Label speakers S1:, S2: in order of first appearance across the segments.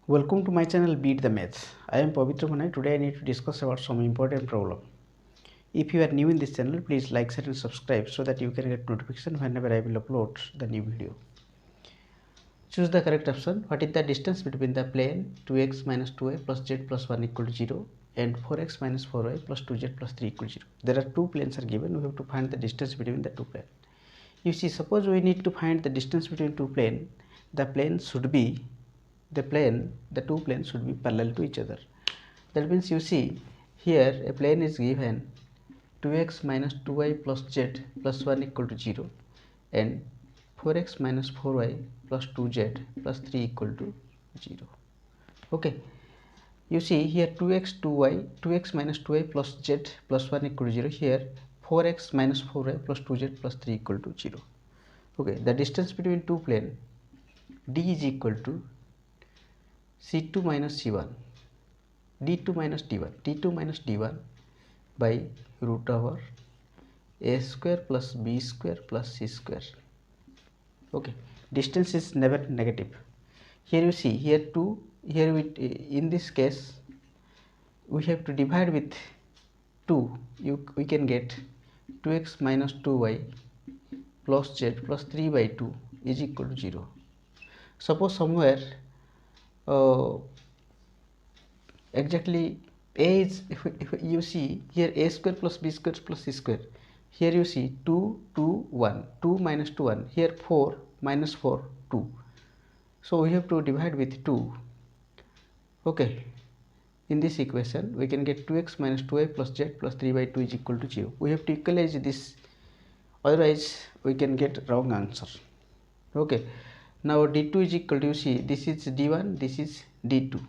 S1: Welcome to my channel Beat the Maths. I am Pavitra Manai. Today I need to discuss about some important problem. If you are new in this channel, please like, share and subscribe so that you can get notification whenever I will upload the new video. Choose the correct option. What is the distance between the plane 2x minus 2y plus z plus 1 equal to 0 and 4x minus 4y plus 2z plus 3 equal to 0? There are two planes are given. We have to find the distance between the two planes. You see, suppose we need to find the distance between two planes. The two planes should be parallel to each other. That means you see here a plane is given 2x minus 2y plus z plus 1 equal to 0 and 4x minus 4y plus 2z plus 3 equal to 0. Okay, you see here 2x minus 2y plus z plus 1 equal to 0. Here 4x minus 4y plus 2z plus 3 equal to 0. Okay, the distance between two planes d is equal to C2 minus C1, D2 minus D1 by root over A square plus B square plus C square. Okay, distance is never negative. Here you see, here 2, here in this case we have to divide with 2. We can get 2x minus 2y plus z plus 3 by 2 is equal to 0. Suppose somewhere exactly a is, if you see here a square plus b square plus c square, here you see 2 2 1, 2 minus 2 1, here 4 minus 4 2, so we have to divide with 2. Okay, in this equation we can get 2x minus 2y plus z plus 3 by 2 is equal to 0. We have to equalize this, otherwise we can get wrong answer. Okay, now d2 is equal to, you see this is d1, this is d2.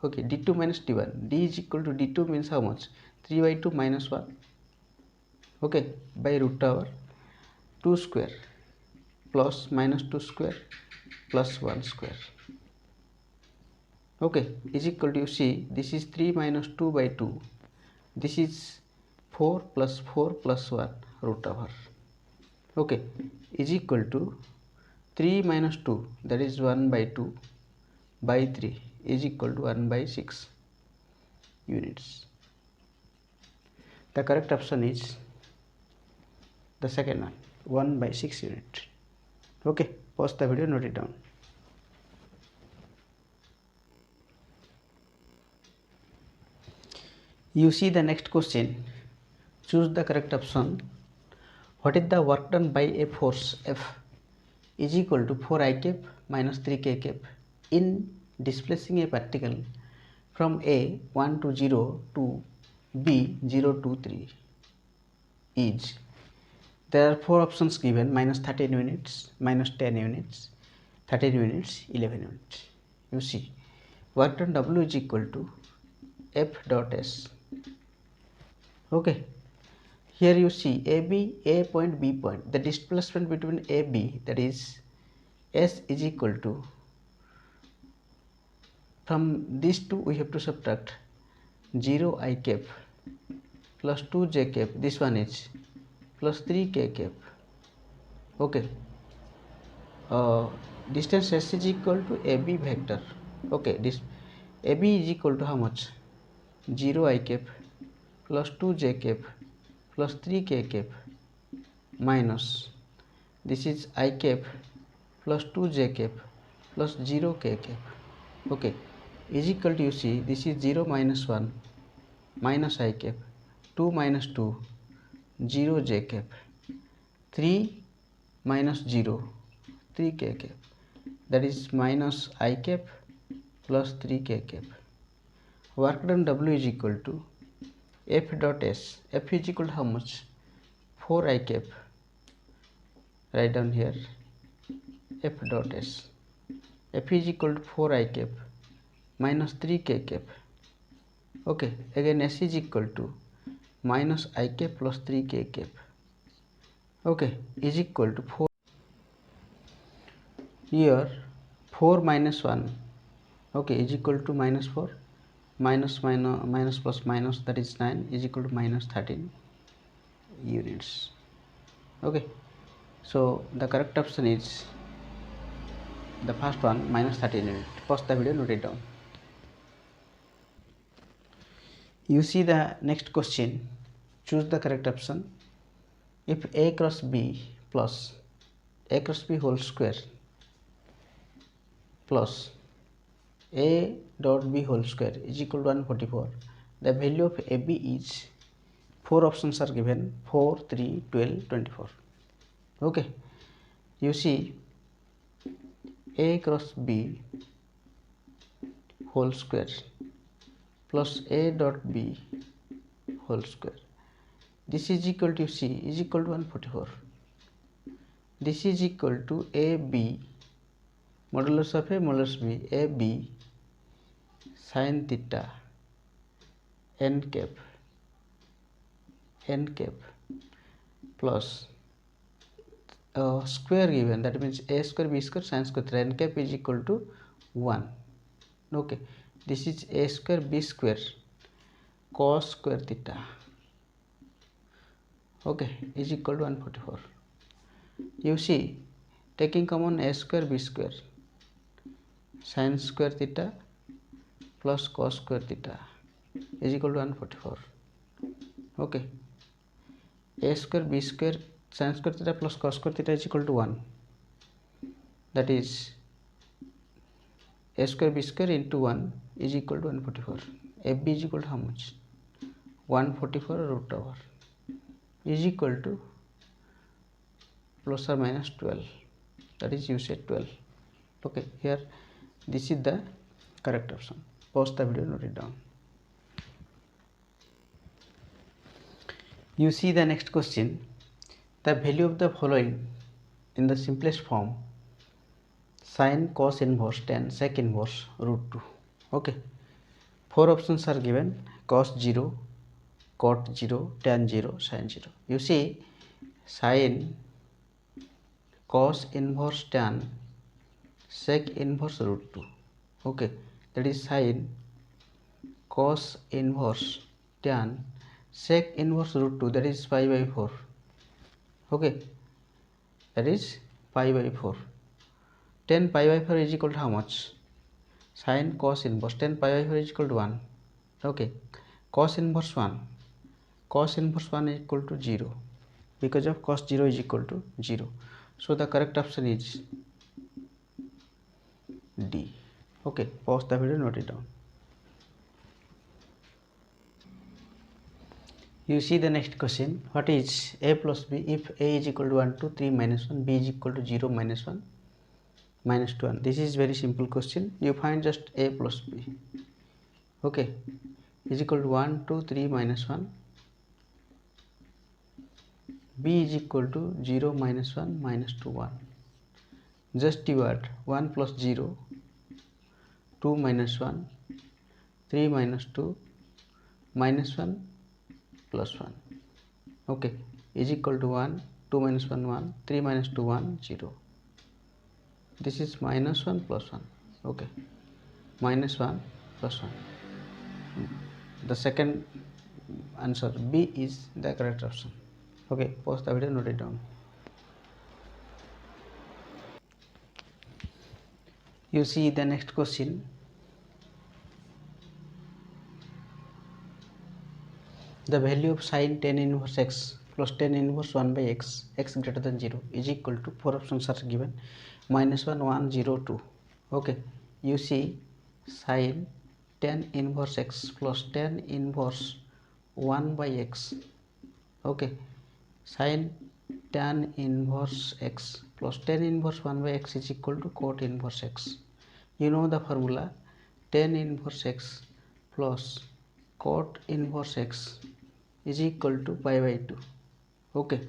S1: Okay, d2 minus d1, d is equal to d2 means how much? 3 by 2 minus 1. Okay, by root over 2 square plus minus 2 square plus 1 square. Okay, is equal to, you see this is 3 minus 2 by 2, this is 4 plus 4 plus 1 root over. Okay, is equal to 3 minus 2, that is 1 by 2 by 3 is equal to 1 by 6 units. The correct option is the second one, 1 by 6 units. Okay, pause the video, note it down. You see the next question. Choose the correct option. What is the work done by a force F is equal to 4i cap minus 3k cap in displacing a particle from A 1 to 0 to B 0 to 3 is? There are four options given: minus 13 units, minus 10 units, 13 units, 11 units. You see, work done W is equal to F dot S. Okay, here you see AB, A point, B point. The displacement between AB, that is S, is equal to, from these two we have to subtract 0 I cap plus 2 j cap, this one is plus 3 k cap. Okay, distance S is equal to AB vector. Okay, this AB is equal to how much? 0 I cap plus 2 j cap plus 3 k cap minus this is I cap plus 2 j cap plus 0 k cap. Okay, is equal to, you see this is 0 minus 1 minus I cap, 2 minus 2 0 j cap, 3 minus 0 3 k cap, that is minus I cap plus 3 k cap. Work done W is equal to F dot S. F is equal to how much? 4 I cap. Write down here F dot S. F is equal to 4 I cap minus 3 k cap. Okay, again S is equal to minus I cap plus 3 k cap. Okay, is equal to 4. Here 4 minus 1. Okay, is equal to minus 4. Minus plus minus, that is 9, is equal to minus 13 units. Okay, so the correct option is the first one, minus 13 units. Pause the video, note it down. You see the next question, choose the correct option. If a cross b plus a cross b whole square plus a dot b whole square is equal to 144, the value of ab is, four options are given, 4, 3, 12, 24. Okay, you see a cross b whole square plus a dot b whole square, this is equal to, c is equal to 144. This is equal to ab modulus of a modulus b, ab sin theta n cap plus square given, that means a square b square sin square theta n cap is equal to 1. Okay, this is a square b square cos square theta, okay, is equal to 144. You see, taking common a square b square sin square theta plus cos square theta is equal to 144. Okay, a square b square sin square theta plus cos square theta is equal to 1, that is a square b square into 1 is equal to 144. ab is equal to how much? 144 root over is equal to plus or minus 12, that is you said 12. Okay, here this is the correct option. Pause the video, note it down. You see the next question, the value of the following in the simplest form, sin cos inverse tan sec inverse root 2. Okay, four options are given, cos 0, cot 0, tan 0, sin 0. You see, sin cos inverse tan sec inverse root 2. Okay, that is sin cos inverse tan sec inverse root 2, that is pi by 4. Okay, that is pi by 4. 10 pi by 4 is equal to how much? Sin cos inverse 10 pi by 4 is equal to 1. Okay, cos inverse 1, cos inverse 1 is equal to 0, because of cos 0 is equal to 0. So the correct option is D. Okay, pause the video, note it down. You see the next question, what is a plus b if a is equal to 1, 2, 3, minus 1, b is equal to 0, minus 1, minus 2, 1. This is very simple question. You find just a plus b. Okay, is equal to 1, 2, 3, minus 1, b is equal to 0, minus 1, minus 2, 1. Just you add 1 plus 0, 2 minus 1, 3 minus 2, minus 1, plus 1. Okay, is equal to 1, 2 minus 1, 1, 3 minus 2, 1, 0. This is minus 1 plus 1. Okay, minus 1 plus 1. The second answer, B, is the correct option. Okay, pause the video, note it down. You see the next question. The value of sin tan inverse x plus tan inverse 1 by x, x greater than 0, is equal to, four options are given, minus 1, 1, 0, 2. Okay, you see, sin tan inverse x plus tan inverse 1 by x. Okay, sin tan inverse x plus tan inverse 1 by x is equal to cot inverse x. You know the formula, tan inverse x plus cot inverse x is equal to pi by 2. Okay,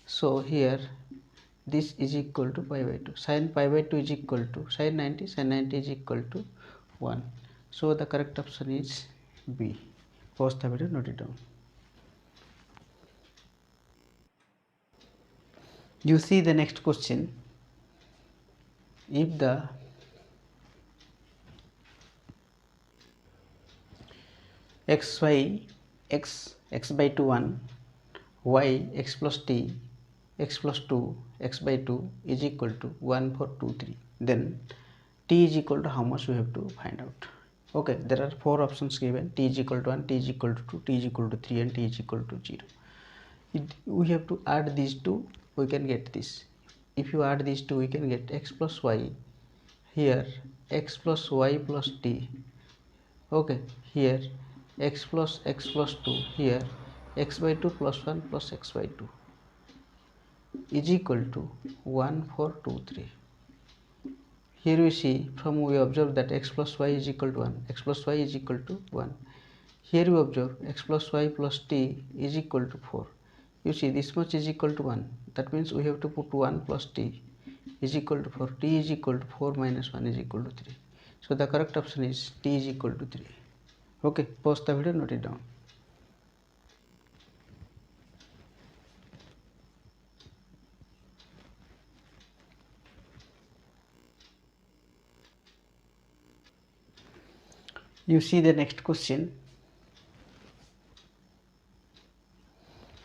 S1: so here this is equal to pi by 2. Sin pi by 2 is equal to sin 90, sin 90 is equal to 1. So the correct option is B. Pause the video, note it down. You see the next question. If the x by 2 1, y x plus t x plus 2 x by 2 is equal to 1 4 2 3, then t is equal to how much we have to find out. Okay, there are 4 options given: t is equal to 1, t is equal to 2, t is equal to 3, and t is equal to 0. We have to add these two, we can get this. If you add these two, we can get x plus y. Here x plus y plus t. Okay, here x plus 2. Here x by 2 plus 1 plus x by 2 is equal to 1, 4, 2, 3. Here we see, from we observe that x plus y is equal to 1, x plus y is equal to 1. Here we observe x plus y plus t is equal to 4. You see, this much is equal to 1. That means we have to put 1 plus t is equal to 4. T is equal to 4 minus 1 is equal to 3. So the correct option is t is equal to 3. Okay, pause the video, note it down. You see the next question.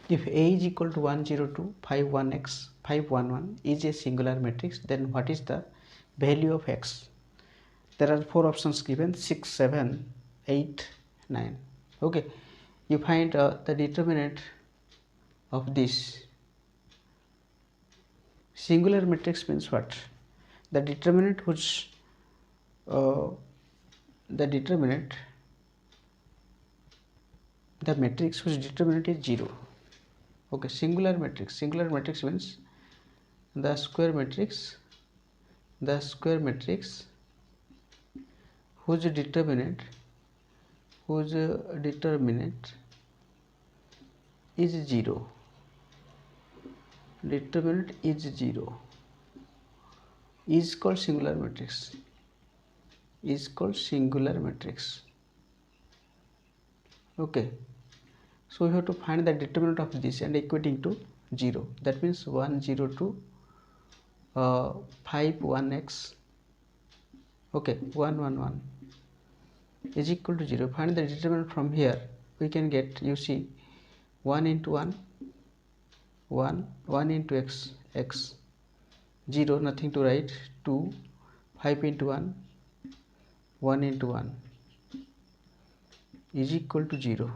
S1: If A is equal to 1, 0, 2, 5, 1, x, 5, 1, 1 is a singular matrix, then what is the value of x? There are 4 options given: 6, 7, 8, 9. Okay, you find the determinant of this. Singular matrix means what? The determinant which the matrix whose determinant is 0. Okay, singular matrix means the square matrix whose determinant is 0. Determinant is 0 is called singular matrix. Okay, so we have to find the determinant of this and equating to 0. That means 1, 0, 2, 5, 1, x. Okay, 1, 1, 1 is equal to 0. Find the determinant from here. We can get, you see, 1 into 1, 1 into x, 0, nothing to write, 2, 5 into 1, 1 into 1 is equal to 0.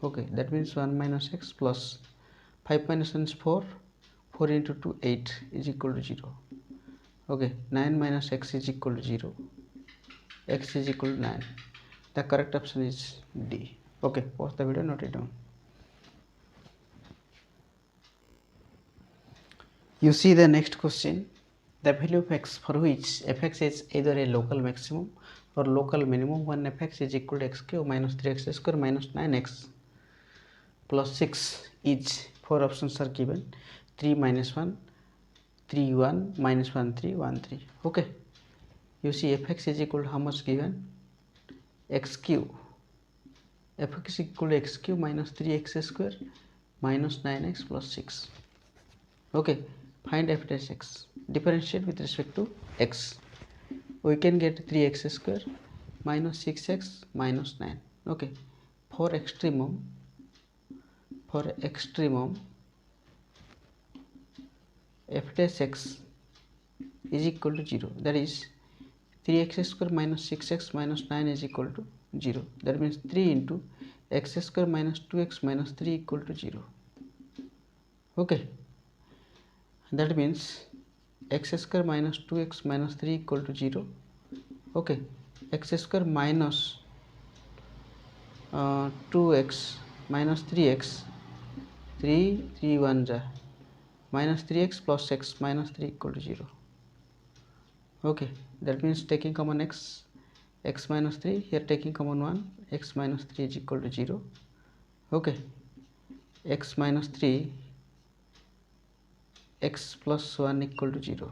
S1: Okay, that means 1 minus x plus 5 minus 1 is 4, 4 into 2, 8 is equal to 0. Okay, 9 minus x is equal to 0, x is equal to 9. The correct option is D. Okay, pause the video, note it down. You see the next question. The value of x for which fx is either a local maximum or local minimum when fx is equal to x cube minus 3x square minus 9x plus 6 is 4 options are given: 3 minus 1, 3 1, minus 1 3, 1 3. Okay, you see fx is equal to how much given? X cube. Fx is equal to x cube minus 3x square minus 9x plus 6. Okay, find f dash x. Differentiate with respect to x. We can get 3x square minus 6x minus 9. Okay, for extremum f dash x is equal to 0. That is 3x square minus 6x minus 9 is equal to 0. That means 3 into x square minus 2x minus 3 equal to 0. Okay, that means x square minus 2x minus 3 equal to 0. Okay, x square minus 2x minus 3x, 3 1 ja, minus 3x plus x minus 3 equal to 0. Okay, that means taking common x minus 3, here taking common 1, x minus 3 is equal to 0. Okay, x minus 3, x plus 1 equal to 0.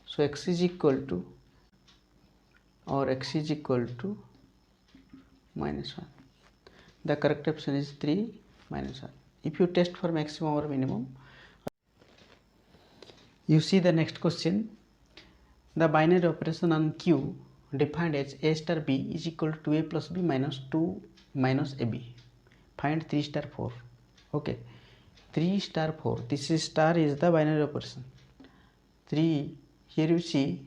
S1: So x is equal to minus 1. The correct option is 3 minus 1. If you test for maximum or minimum, you see the next question. The binary operation on Q defined as a star b is equal to 2a plus b minus 2 minus ab. Find 3 star 4. Okay, 3 star 4. This is star is the binary operation. 3. Here you see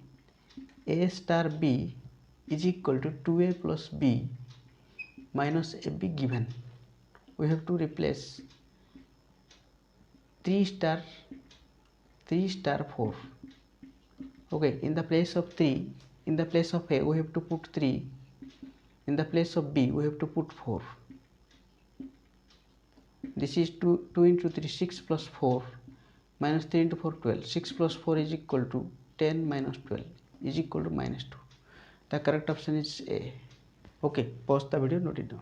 S1: a star b is equal to 2a plus b minus ab given. We have to replace 3 star 4. Okay, in the place of 3, in the place of a we have to put 3, in the place of b we have to put 4. This is 2 into 3, 6 plus 4 minus 3 into 4, 12. 6 plus 4 is equal to 10 minus 12 is equal to minus 2. The correct option is A. Okay, pause the video, note it down.